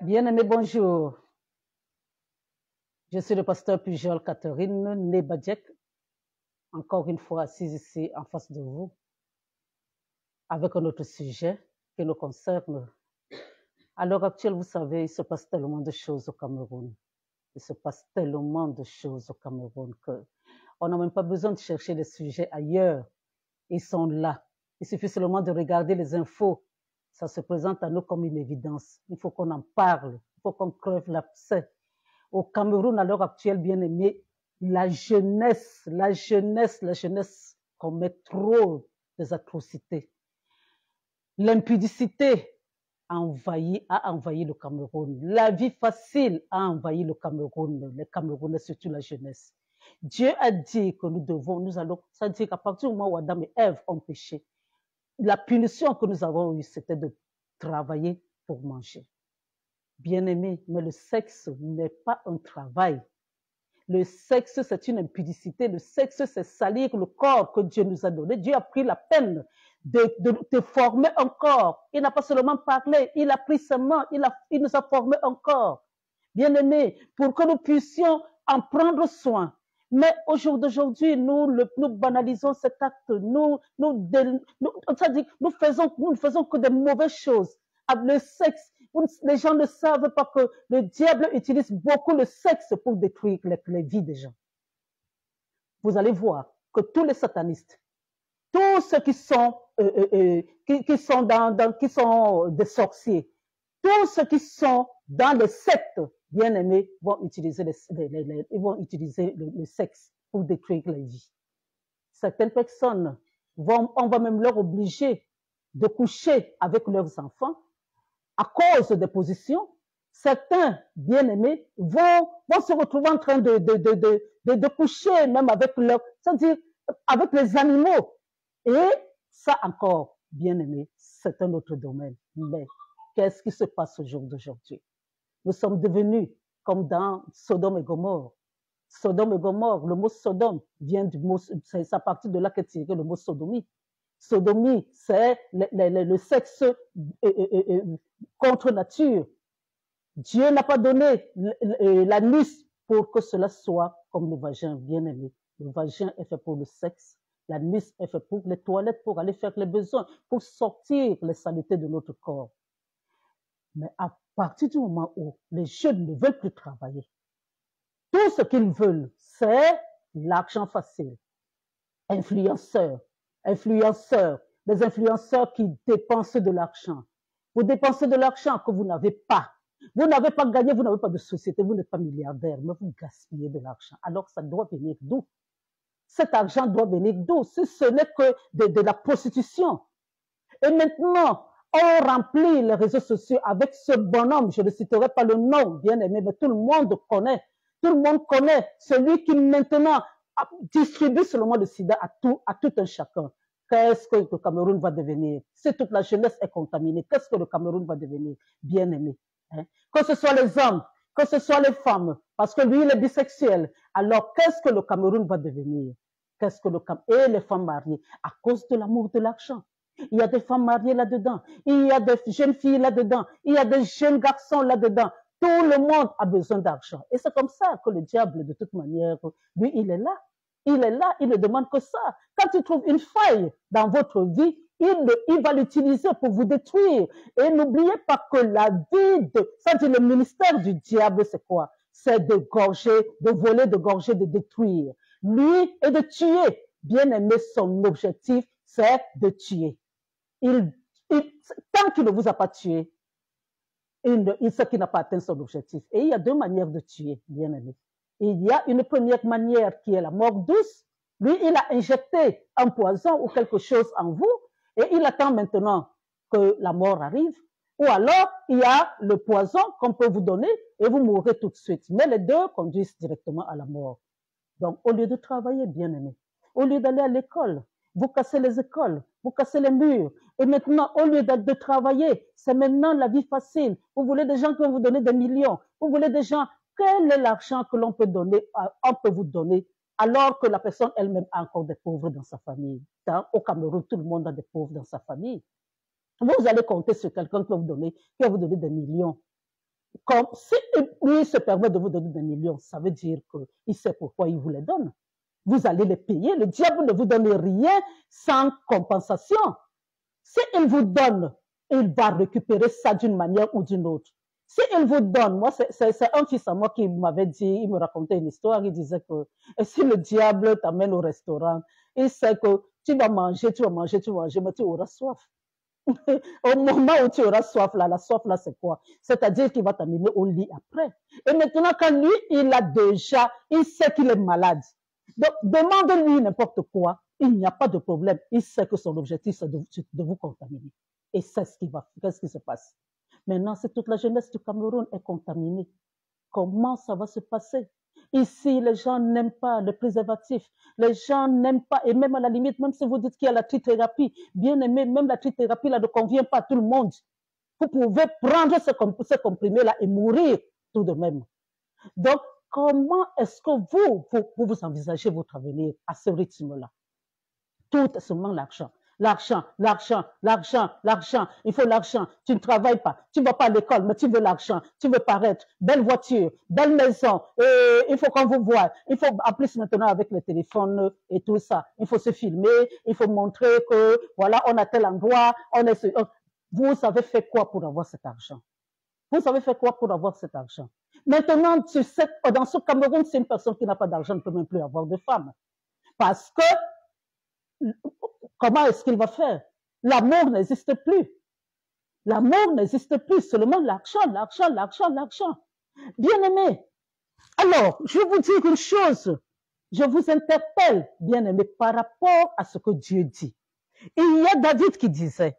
Bien-aimé, bonjour. Je suis le pasteur Pujol Catherine Nebadjek, encore une fois assise ici en face de vous, avec un autre sujet qui nous concerne. À l'heure actuelle, vous savez, il se passe tellement de choses au Cameroun. Il se passe tellement de choses au Cameroun qu'on n'a même pas besoin de chercher les sujets ailleurs. Ils sont là. Il suffit seulement de regarder les infos. Ça se présente à nous comme une évidence. Il faut qu'on en parle. Il faut qu'on crève l'abcès. Au Cameroun, à l'heure actuelle, bien aimé, la jeunesse commet trop des atrocités. L'impudicité a envahi le Cameroun. La vie facile a envahi le Cameroun, les Camerounais, surtout la jeunesse. Dieu a dit que nous allons, ça dit qu'à partir du moment où Adam et Ève ont péché, la punition que nous avons eue, c'était de travailler pour manger. Bien-aimé, mais le sexe n'est pas un travail. Le sexe, c'est une impudicité. Le sexe, c'est salir le corps que Dieu nous a donné. Dieu a pris la peine de former un corps. Il n'a pas seulement parlé, il a pris sa main, il nous a formé un corps. Bien-aimé, pour que nous puissions en prendre soin. Mais au jour d'aujourd'hui, nous banalisons cet acte. Nous ne faisons que de mauvaises choses. Le sexe, les gens ne savent pas que le diable utilise beaucoup le sexe pour détruire les vies des gens. Vous allez voir que tous les satanistes, tous ceux qui sont des sorciers, tous ceux qui sont dans les sectes bien-aimés vont utiliser le sexe pour détruire les vies. Certaines personnes on va même leur obliger de coucher avec leurs enfants à cause des positions. Certains bien-aimés vont se retrouver en train de coucher même avec c'est-à-dire avec les animaux. Et ça encore, bien-aimé, c'est un autre domaine. Mais qu'est-ce qui se passe au jour d'aujourd'hui? Nous sommes devenus comme dans Sodome et Gomorre. Sodome et Gomorre, le mot Sodome vient du mot, c'est à partir de là qu'est tiré le mot sodomie. Sodomie, c'est le sexe contre nature. Dieu n'a pas donné l'anus pour que cela soit comme le vagin, bien aimé. Le vagin est fait pour le sexe. L'anus est fait pour les toilettes, pour aller faire les besoins, pour sortir les saletés de notre corps. Mais à partir du moment où les jeunes ne veulent plus travailler, tout ce qu'ils veulent, c'est l'argent facile. Influenceurs, des influenceurs qui dépensent de l'argent. Vous dépensez de l'argent que vous n'avez pas. Vous n'avez pas gagné, vous n'avez pas de société, vous n'êtes pas milliardaire, mais vous gaspillez de l'argent. Alors ça doit venir d'où? Cet argent doit venir d'où? Si ce n'est que de la prostitution. Et maintenant, on remplit les réseaux sociaux avec ce bonhomme, je ne citerai pas le nom, bien aimé, mais tout le monde connaît. Tout le monde connaît celui qui maintenant distribue seulement le sida à tout un chacun. Qu'est-ce que le Cameroun va devenir? Si toute la jeunesse est contaminée, qu'est-ce que le Cameroun va devenir? Bien aimé. Hein? Que ce soit les hommes, que ce soit les femmes, parce que lui, il est bisexuel. Alors, qu'est-ce que le Cameroun va devenir? Qu'est-ce que et les femmes mariées, à cause de l'amour de l'argent. Il y a des femmes mariées là-dedans, il y a des jeunes filles là-dedans, il y a des jeunes garçons là-dedans. Tout le monde a besoin d'argent. Et c'est comme ça que le diable, de toute manière, lui, il est là. Il est là, il ne demande que ça. Quand il trouve une faille dans votre vie, il va l'utiliser pour vous détruire. Et n'oubliez pas que la vie c'est-à-dire le ministère du diable, c'est quoi? C'est de gorger, de voler, de gorger, de détruire. Lui est de tuer. Bien aimé, son objectif, c'est de tuer. Tant qu'il ne vous a pas tué, il sait qu'il n'a pas atteint son objectif. Et il y a deux manières de tuer, bien aimé. Il y a une première manière qui est la mort douce. Lui, il a injecté un poison ou quelque chose en vous et il attend maintenant que la mort arrive. Ou alors, il y a le poison qu'on peut vous donner et vous mourrez tout de suite. Mais les deux conduisent directement à la mort. Donc, au lieu de travailler, bien aimé, au lieu d'aller à l'école, vous cassez les écoles, vous cassez les murs. Et maintenant, au lieu de travailler, c'est maintenant la vie facile. Vous voulez des gens qui vont vous donner des millions. Vous voulez des gens, quel est l'argent que l'on peut donner, on peut vous donner, alors que la personne elle-même a encore des pauvres dans sa famille. Au Cameroun, tout le monde a des pauvres dans sa famille. Vous allez compter sur quelqu'un qui va vous donner des millions. Comme si lui se permet de vous donner des millions, ça veut dire qu'il sait pourquoi il vous les donne. Vous allez les payer. Le diable ne vous donne rien sans compensation. Si il vous donne, il va récupérer ça d'une manière ou d'une autre. Si il vous donne, moi, c'est un fils à moi qui m'avait dit, il me racontait une histoire, il disait que si le diable t'amène au restaurant, il sait que tu vas manger, mais tu auras soif. Au moment où tu auras soif, là, la soif, là, c'est quoi? C'est-à-dire qu'il va t'amener au lit après. Et maintenant, quand lui, il sait qu'il est malade. Donc, demande-lui n'importe quoi. Il n'y a pas de problème. Il sait que son objectif, c'est de vous contaminer. Et c'est qu'est-ce qui se passe? Maintenant, c'est toute la jeunesse du Cameroun est contaminée. Comment ça va se passer? Ici, les gens n'aiment pas le préservatif. Les gens n'aiment pas, et même à la limite, même si vous dites qu'il y a la trithérapie, bien aimé, même la trithérapie là ne convient pas à tout le monde. Vous pouvez prendre ce comprimé-là et mourir tout de même. Donc, comment est-ce que vous envisagez votre avenir à ce rythme-là? Tout est seulement l'argent. L'argent, l'argent, l'argent, l'argent. Il faut l'argent. Tu ne travailles pas. Tu ne vas pas à l'école, mais tu veux l'argent. Tu veux paraître. Belle voiture, belle maison. Et il faut qu'on vous voie. Il faut, en plus maintenant avec le téléphone et tout ça, il faut se filmer. Il faut montrer que, voilà, on a tel endroit. Vous avez fait quoi pour avoir cet argent? Vous avez fait quoi pour avoir cet argent? Maintenant, tu sais, dans ce Cameroun, c'est une personne qui n'a pas d'argent ne peut même plus avoir de femme. Parce que comment est-ce qu'il va faire? L'amour n'existe plus. L'amour n'existe plus, seulement l'argent, l'argent, l'argent, l'argent. Bien aimé, alors, je vais vous dire une chose. Je vous interpelle, bien aimé, par rapport à ce que Dieu dit. Il y a David qui disait,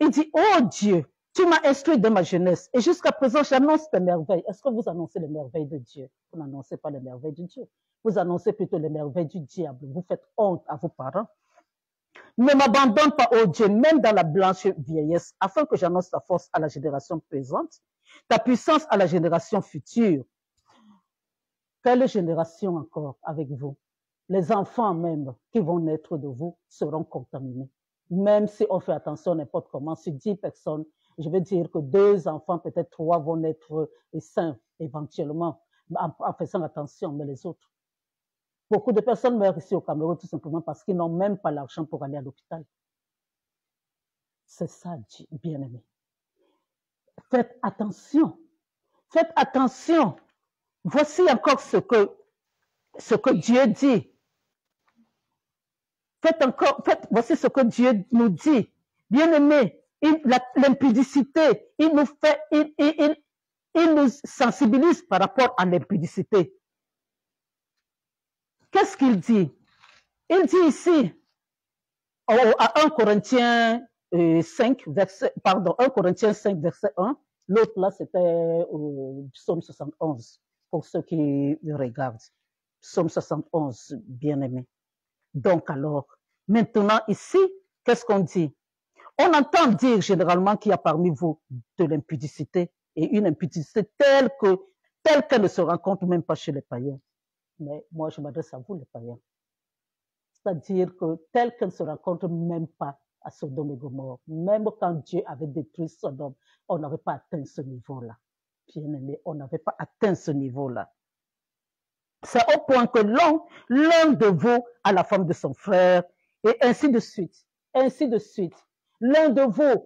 il dit, oh Dieu, tu m'as instruit de ma jeunesse et jusqu'à présent, j'annonce tes merveilles. Est-ce que vous annoncez les merveilles de Dieu? Vous n'annoncez pas les merveilles de Dieu. Vous annoncez plutôt les merveilles du diable. Vous faites honte à vos parents. Ne m'abandonne pas, ô Dieu, même dans la blanche vieillesse, afin que j'annonce ta force à la génération présente, ta puissance à la génération future. Quelle génération encore avec vous? Les enfants même qui vont naître de vous seront contaminés. Même si on fait attention n'importe comment, sur 10 personnes, je veux dire que 2 enfants, peut-être 3 vont naître sains éventuellement, en faisant attention, mais les autres. Beaucoup de personnes meurent ici au Cameroun tout simplement parce qu'ils n'ont même pas l'argent pour aller à l'hôpital. C'est ça, bien aimé. Faites attention. Faites attention. Voici encore ce que Dieu dit. Voici ce que Dieu nous dit. Bien aimé, l'impudicité, il nous sensibilise par rapport à l'impudicité. Qu'est-ce qu'il dit? Il dit ici, à 1 Corinthiens 5, 1 Corinthiens 5, verset 1. L'autre là, c'était Psaume 71, pour ceux qui regardent. Psaume 71, bien aimé. Donc alors, maintenant ici, qu'est-ce qu'on dit? On entend dire généralement qu'il y a parmi vous de l'impudicité, et une impudicité telle qu'elle ne se rencontre même pas chez les païens. Mais moi, je m'adresse à vous, les païens. C'est-à-dire que telle qu'elle ne se rencontre même pas à Sodome et Gomorrhe, même quand Dieu avait détruit Sodome, on n'avait pas atteint ce niveau-là. Bien aimé, on n'avait pas atteint ce niveau-là. C'est au point que l'un de vous a la femme de son frère, et ainsi de suite. Ainsi de suite. L'un de vous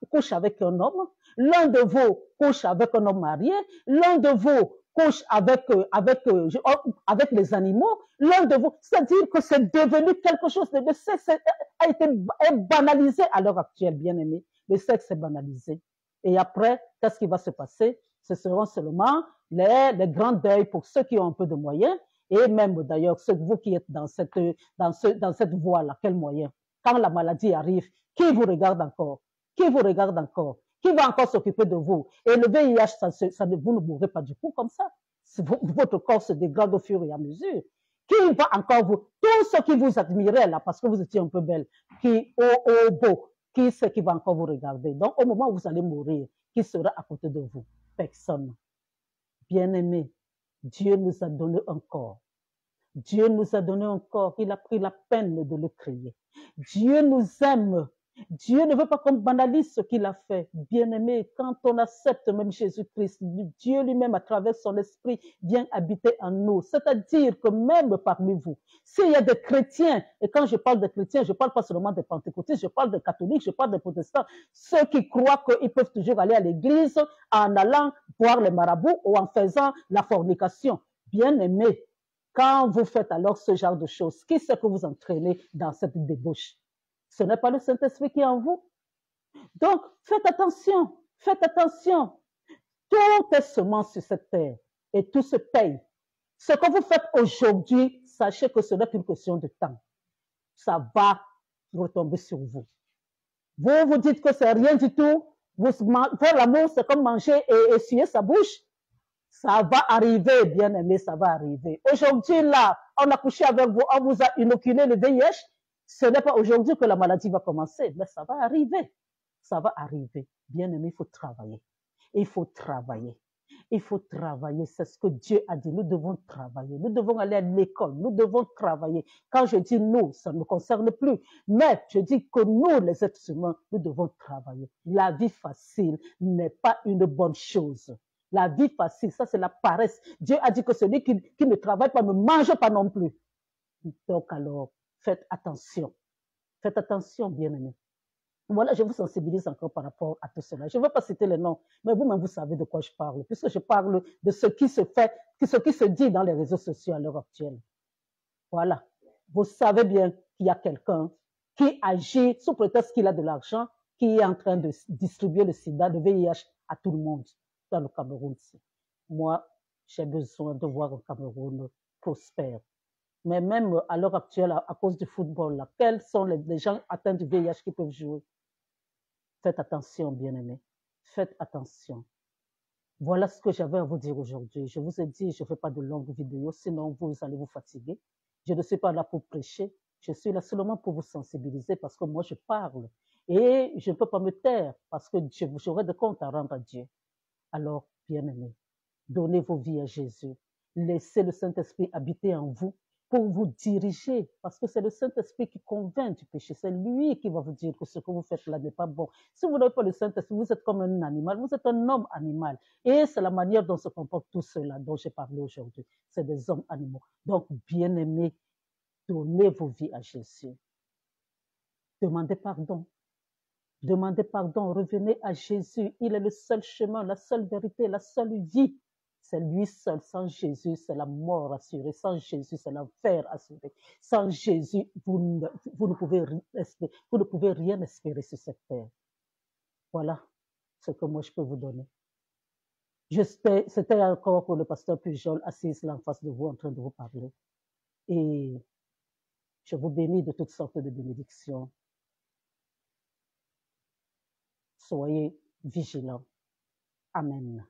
couche avec un homme, l'un de vous couche avec un homme marié, l'un de vous couche avec les animaux, l'un de vous, c'est-à-dire que c'est devenu quelque chose de sexe, est banalisé à l'heure actuelle, bien aimé. Le sexe est banalisé. Et après, qu'est-ce qui va se passer? Ce seront seulement les grands deuils pour ceux qui ont un peu de moyens, et même d'ailleurs, vous qui êtes dans cette voie-là, quel moyen? Quand la maladie arrive, qui vous regarde encore? Qui vous regarde encore? Qui va encore s'occuper de vous? Et le VIH, vous ne mourrez pas du coup comme ça. Votre corps se dégrade au fur et à mesure. Qui va encore vous? Tous ceux qui vous admiraient là, parce que vous étiez un peu belle, beau, qui c'est qui va encore vous regarder? Donc, au moment où vous allez mourir, qui sera à côté de vous? Personne. Bien-aimé, Dieu nous a donné un corps. Dieu nous a donné un corps. Il a pris la peine de le créer. Dieu nous aime. Dieu ne veut pas qu'on banalise ce qu'il a fait. Bien-aimé, quand on accepte même Jésus-Christ, Dieu lui-même, à travers son esprit, vient habiter en nous. C'est-à-dire que même parmi vous, s'il y a des chrétiens, et quand je parle de chrétiens, je ne parle pas seulement des pentecôtistes, je parle des catholiques, je parle des protestants, ceux qui croient qu'ils peuvent toujours aller à l'église en allant voir les marabouts ou en faisant la fornication. Bien-aimé, quand vous faites alors ce genre de choses, qui c'est que vous entraînez dans cette débauche? Ce n'est pas le Saint-Esprit qui est en vous. Donc, faites attention, faites attention. Tout est semence sur cette terre et tout se paye. Ce que vous faites aujourd'hui, sachez que ce n'est qu'une question de temps. Ça va retomber sur vous. Vous vous dites que c'est rien du tout. Faire l'amour, c'est comme manger et essuyer sa bouche. Ça va arriver, bien aimé, ça va arriver. Aujourd'hui, là, on a couché avec vous, on vous a inoculé le VIH. Ce n'est pas aujourd'hui que la maladie va commencer, mais ça va arriver. Ça va arriver. Bien aimé, il faut travailler. Il faut travailler. Il faut travailler. C'est ce que Dieu a dit. Nous devons travailler. Nous devons aller à l'école. Nous devons travailler. Quand je dis nous, ça ne me concerne plus. Mais je dis que nous, les êtres humains, nous devons travailler. La vie facile n'est pas une bonne chose. La vie facile, ça c'est la paresse. Dieu a dit que celui qui ne travaille pas ne mange pas non plus. Donc alors, faites attention. Faites attention, bien-aimés. Voilà, je vous sensibilise encore par rapport à tout cela. Je ne veux pas citer les noms, mais vous-même, vous savez de quoi je parle, puisque je parle de ce qui se fait, ce qui se dit dans les réseaux sociaux à l'heure actuelle. Voilà. Vous savez bien qu'il y a quelqu'un qui agit sous prétexte qu'il a de l'argent, qui est en train de distribuer le sida, le VIH à tout le monde dans le Cameroun. Moi, j'ai besoin de voir un Cameroun prospère. Mais même à l'heure actuelle, à cause du football, là, quels sont les gens atteints du VIH qui peuvent jouer? Faites attention, bien-aimés. Faites attention. Voilà ce que j'avais à vous dire aujourd'hui. Je vous ai dit, je ne fais pas de longues vidéos, sinon vous allez vous fatiguer. Je ne suis pas là pour prêcher. Je suis là seulement pour vous sensibiliser parce que moi, je parle. Et je ne peux pas me taire parce que j'aurai des comptes à rendre à Dieu. Alors, bien-aimés, donnez vos vies à Jésus. Laissez le Saint-Esprit habiter en vous pour vous diriger, parce que c'est le Saint-Esprit qui convainc du péché. C'est lui qui va vous dire que ce que vous faites là n'est pas bon. Si vous n'avez pas le Saint-Esprit, vous êtes comme un animal, vous êtes un homme animal. Et c'est la manière dont se comportent tous ceux-là dont j'ai parlé aujourd'hui. C'est des hommes animaux. Donc, bien-aimés, donnez vos vies à Jésus. Demandez pardon. Demandez pardon, revenez à Jésus. Il est le seul chemin, la seule vérité, la seule vie. C'est lui seul. Sans Jésus, c'est la mort assurée. Sans Jésus, c'est l'enfer assuré. Sans Jésus, vous ne pouvez rien espérer sur cette terre. Voilà ce que moi je peux vous donner. C'était encore le pasteur Pujol assis là en face de vous en train de vous parler. Et je vous bénis de toutes sortes de bénédictions. Soyez vigilants. Amen.